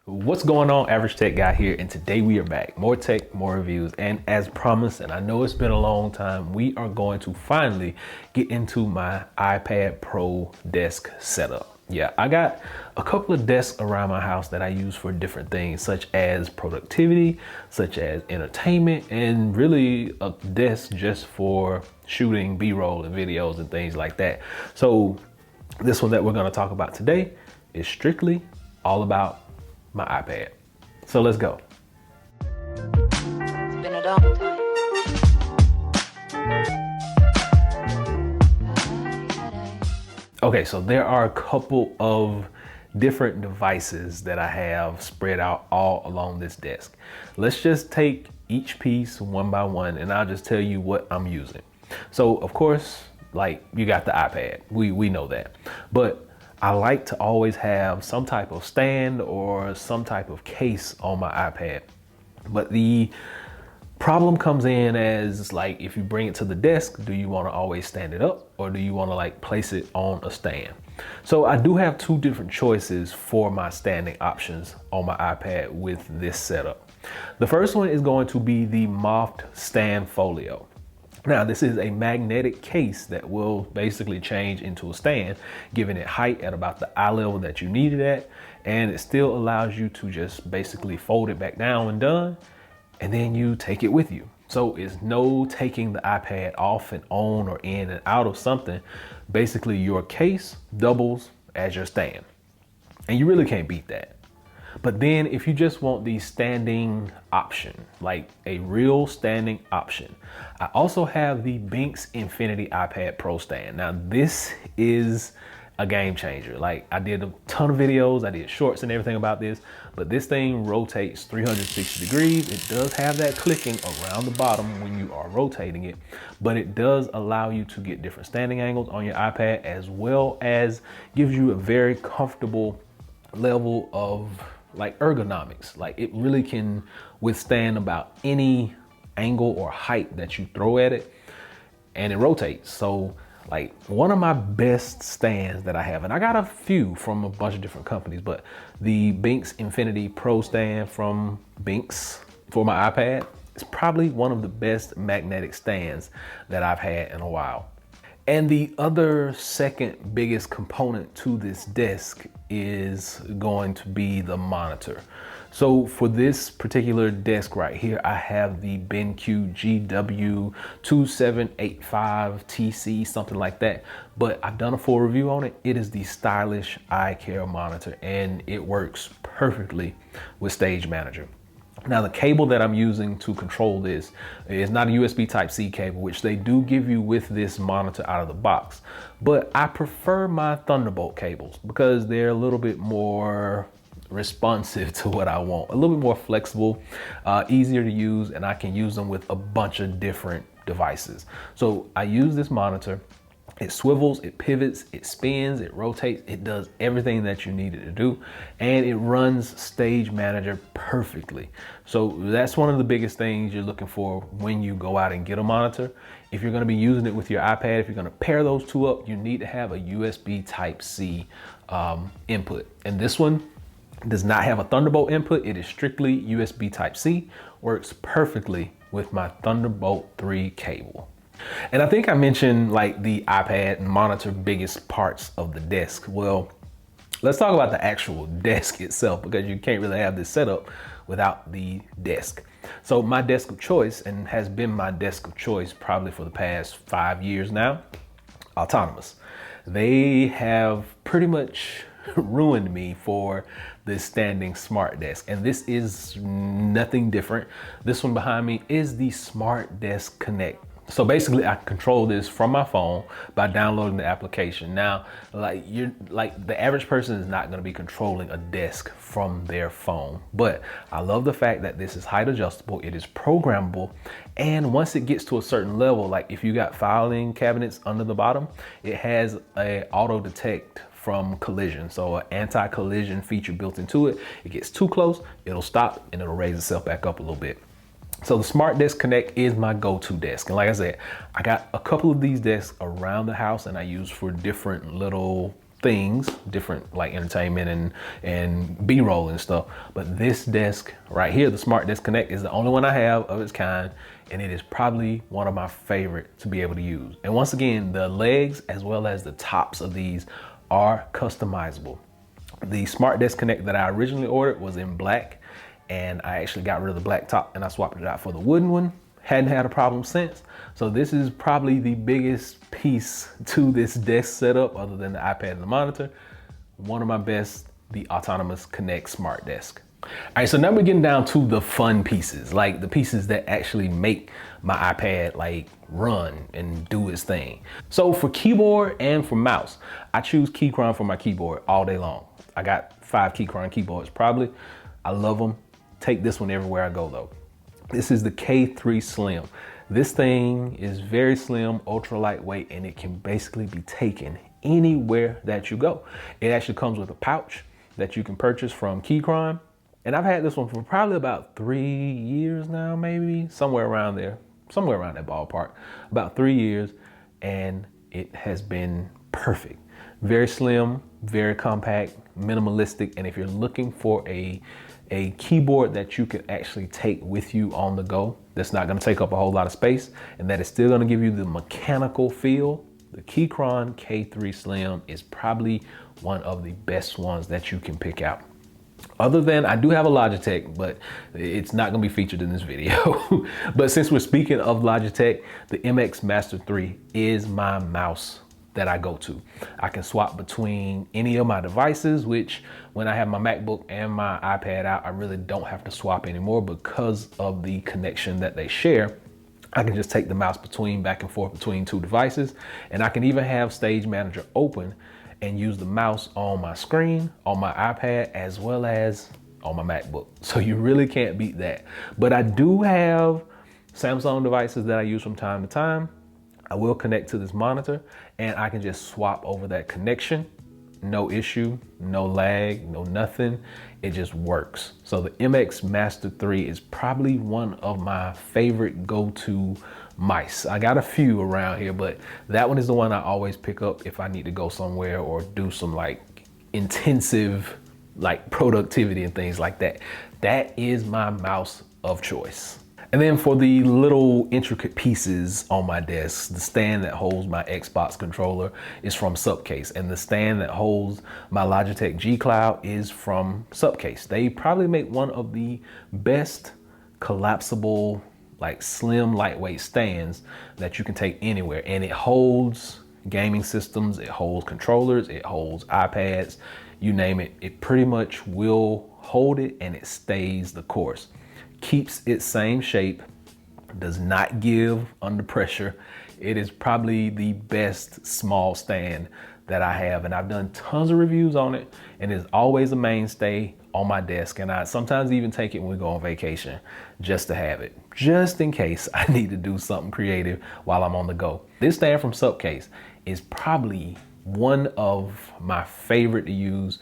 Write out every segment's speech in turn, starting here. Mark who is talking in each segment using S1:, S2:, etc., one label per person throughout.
S1: What's going on, Average Tech Guy here, and today we are back. More tech, more reviews, and as promised, and I know it's been a long time, we are going to finally get into my iPad Pro desk setup. Yeah, I got a couple of desks around my house that I use for different things, such as productivity, such as entertainment, and really a desk just for shooting B-roll and videos and things like that. So this one that we're going to talk about today is strictly all about my iPad. So let's go.
S2: It's been a long time.
S1: Okay, so there are a couple of different devices that I have spread out all along this desk. Let's just take each piece one by one and I'll just tell you what I'm using. So of course, like you got the iPad, we know that, but I like to always have some type of stand or some type of case on my iPad. But the problem comes in as like, if you bring it to the desk, do you want to always stand it up or do you want to like place it on a stand? So I do have two different choices for my standing options on my iPad with this setup. The first one is going to be the MOFT Stand Folio. Now, this is a magnetic case that will basically change into a stand, giving it height at about the eye level that you need it at. And it still allows you to just basically fold it back down when done, and then you take it with you. So it's no taking the iPad off and on or in and out of something. Basically, your case doubles as your stand. And you really can't beat that. But then if you just want the standing option, like a real standing option, I also have the Benks Infinity iPad Pro stand. Now this is a game changer. Like I did a ton of videos, I did shorts and everything about this, but this thing rotates 360 degrees. It does have that clicking around the bottom when you are rotating it, but it does allow you to get different standing angles on your iPad, as well as gives you a very comfortable level of like ergonomics. Like it really can withstand about any angle or height that you throw at it, and it rotates. So like one of my best stands that I have, and I got a few from a bunch of different companies, but the Benks Infinity Pro stand from Benks for my iPad is probably one of the best magnetic stands that I've had in a while. And the other second biggest component to this desk is going to be the monitor. So for this particular desk right here, I have the BenQ GW2785TC, something like that. But I've done a full review on it. It is the stylish eye care monitor and it works perfectly with Stage Manager. Now the cable that I'm using to control this is not a USB Type-C cable, which they do give you with this monitor out of the box. But I prefer my Thunderbolt cables because they're a little bit more responsive to what I want, a little bit more flexible, easier to use, and I can use them with a bunch of different devices. So I use this monitor. It swivels, it pivots, it spins, it rotates, it does everything that you need it to do, and it runs Stage Manager perfectly. So that's one of the biggest things you're looking for when you go out and get a monitor. If you're gonna be using it with your iPad, if you're gonna pair those two up, you need to have a USB Type-C input. And this one does not have a Thunderbolt input. It is strictly USB Type-C, works perfectly with my Thunderbolt 3 cable. And I think I mentioned like the iPad and monitor biggest parts of the desk. Well, let's talk about the actual desk itself, because you can't really have this setup without the desk. So my desk of choice, and has been my desk of choice probably for the past 5 years now, Autonomous. They have pretty much ruined me for this standing smart desk, and this is nothing different. This one behind me is the Smart Desk Connect. So basically I control this from my phone by downloading the application. Now, like the average person is not going to be controlling a desk from their phone, but I love the fact that this is height adjustable, it is programmable, and once it gets to a certain level, like if you got filing cabinets under the bottom, it has a auto detect from collision. So an anti-collision feature built into it. It gets too close, it'll stop and it'll raise itself back up a little bit. So the Smart Desk Connect is my go-to desk. And like I said, I got a couple of these desks around the house and I use for different little things, different like entertainment and B-roll and stuff. But this desk right here, the Smart Desk Connect, is the only one I have of its kind, and it is probably one of my favorite to be able to use. And once again, the legs as well as the tops of these are customizable. The Smart Desk Connect that I originally ordered was in black, and I actually got rid of the black top and I swapped it out for the wooden one. Hadn't had a problem since. So this is probably the biggest piece to this desk setup other than the iPad and the monitor. One of my best, the Autonomous Connect Smart Desk. All right, so now we're getting down to the fun pieces, like the pieces that actually make my iPad like run and do its thing. So for keyboard and for mouse, I choose Keychron for my keyboard all day long. I got 5 Keychron keyboards probably. I love them. Take this one everywhere I go though. This is the K3 Slim. This thing is very slim, ultra lightweight, and it can basically be taken anywhere that you go. It actually comes with a pouch that you can purchase from Keychron. And I've had this one for probably about 3 years now, maybe somewhere around there, somewhere around that ballpark, about 3 years. And it has been perfect. Very slim, very compact, minimalistic. And if you're looking for a keyboard that you can actually take with you on the go, that's not gonna take up a whole lot of space, and that is still gonna give you the mechanical feel, the Keychron K3 Slim is probably one of the best ones that you can pick out. Other than, I do have a Logitech, but it's not gonna be featured in this video. But since we're speaking of Logitech, the MX Master 3 is my mouse that I go to. I can swap between any of my devices, which when I have my MacBook and my iPad out, I really don't have to swap anymore because of the connection that they share. I can just take the mouse back and forth between 2 devices, and I can even have Stage Manager open and use the mouse on my screen, on my iPad, as well as on my MacBook. So you really can't beat that. But I do have Samsung devices that I use from time to time. I will connect to this monitor and I can just swap over that connection. No issue, no lag, no nothing. It just works. So the MX Master 3 is probably one of my favorite go-to mice. I got a few around here, but that one is the one I always pick up if I need to go somewhere or do some like intensive like productivity and things like that. That is my mouse of choice. And then for the little intricate pieces on my desk, the stand that holds my Xbox controller is from Supcase, and the stand that holds my Logitech G Cloud is from Supcase. They probably make one of the best collapsible, like slim, lightweight stands that you can take anywhere. And it holds gaming systems, it holds controllers, it holds iPads, you name it. It pretty much will hold it and it stays the course. Keeps its same shape, does not give under pressure. It is probably the best small stand that I have, and I've done tons of reviews on it, and it's always a mainstay on my desk, and I sometimes even take it when we go on vacation just to have it, just in case I need to do something creative while I'm on the go. This stand from Supcase is probably one of my favorite to use.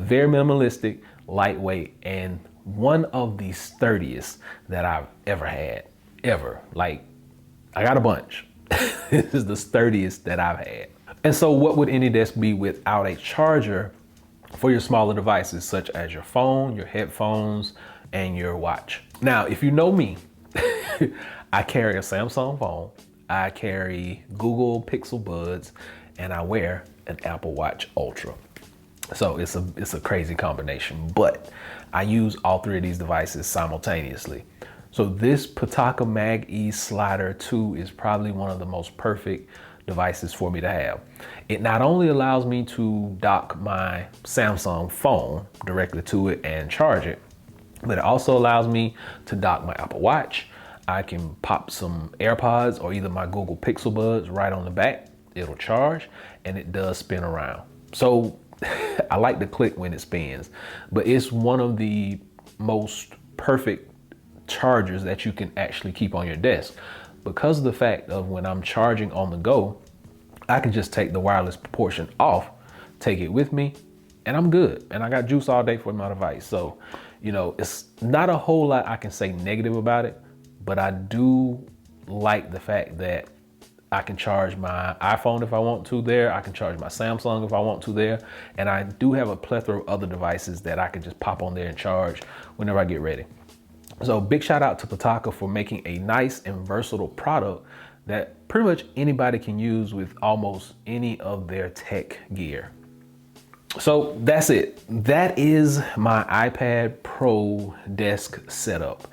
S1: Very minimalistic, lightweight, and one of the sturdiest that I've ever had, ever. Like, I got a bunch. This is the sturdiest that I've had. And so what would any desk be without a charger for your smaller devices, such as your phone, your headphones, and your watch? Now, if you know me, I carry a Samsung phone, I carry Google Pixel Buds, and I wear an Apple Watch Ultra. So it's a crazy combination, but I use all 3 of these devices simultaneously. So this Pitaka Mag E Slider 2 is probably one of the most perfect devices for me to have. It not only allows me to dock my Samsung phone directly to it and charge it, but it also allows me to dock my Apple Watch. I can pop some AirPods or either my Google Pixel Buds right on the back. It'll charge and it does spin around. So I like the click when it spins, but it's one of the most perfect chargers that you can actually keep on your desk because of the fact of when I'm charging on the go, I can just take the wireless portion off, take it with me, and I'm good. And I got juice all day for my device. So, you know, it's not a whole lot I can say negative about it, but I do like the fact that I can charge my iPhone if I want to there. I can charge my Samsung if I want to there. And I do have a plethora of other devices that I can just pop on there and charge whenever I get ready. So big shout out to Pitaka for making a nice and versatile product that pretty much anybody can use with almost any of their tech gear. So that's it. That is my iPad Pro desk setup.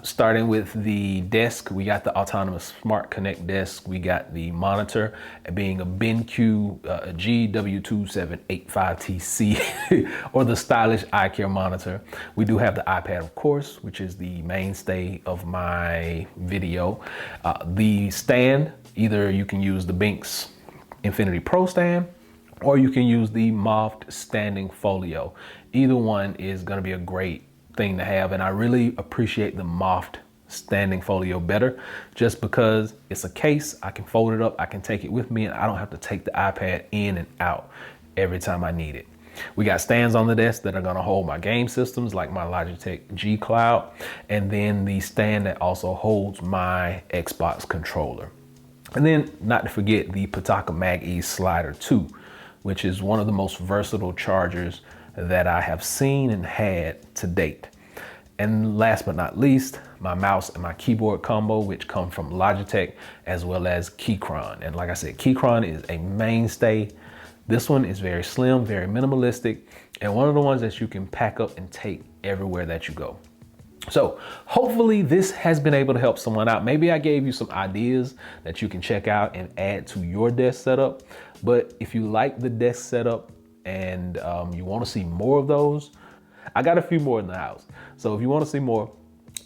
S1: Starting with the desk, we got the autonomous smart connect desk. We got the monitor being a BenQ GW2785TC or the stylish eye care monitor. We do have the iPad, of course, which is the mainstay of my video. The stand, either you can use the Benks Infinity Pro stand, or you can use the MOFT standing Folio. Either one is gonna be a great thing to have, and I really appreciate the MOFT standing Folio better just because it's a case. I can fold it up, I can take it with me, and I don't have to take the iPad in and out every time I need it. We got stands on the desk that are gonna hold my game systems like my Logitech G Cloud, and then the stand that also holds my Xbox controller. And then not to forget the Pitaka Mag-E Slider 2, which is one of the most versatile chargers that I have seen and had to date. And last but not least, my mouse and my keyboard combo, which come from Logitech as well as Keychron. And like I said, Keychron is a mainstay. This one is very slim, very minimalistic, and one of the ones that you can pack up and take everywhere that you go. So hopefully this has been able to help someone out. Maybe I gave you some ideas that you can check out and add to your desk setup. But if you like the desk setup and you want to see more of those, I got a few more in the house. So if you want to see more,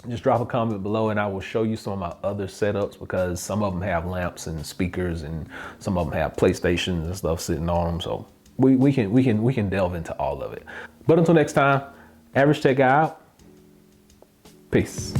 S1: just drop a comment below and I will show you some of my other setups, because some of them have lamps and speakers and some of them have PlayStations and stuff sitting on them. So we can delve into all of it. But until next time, Average Tech Guy out. Peace.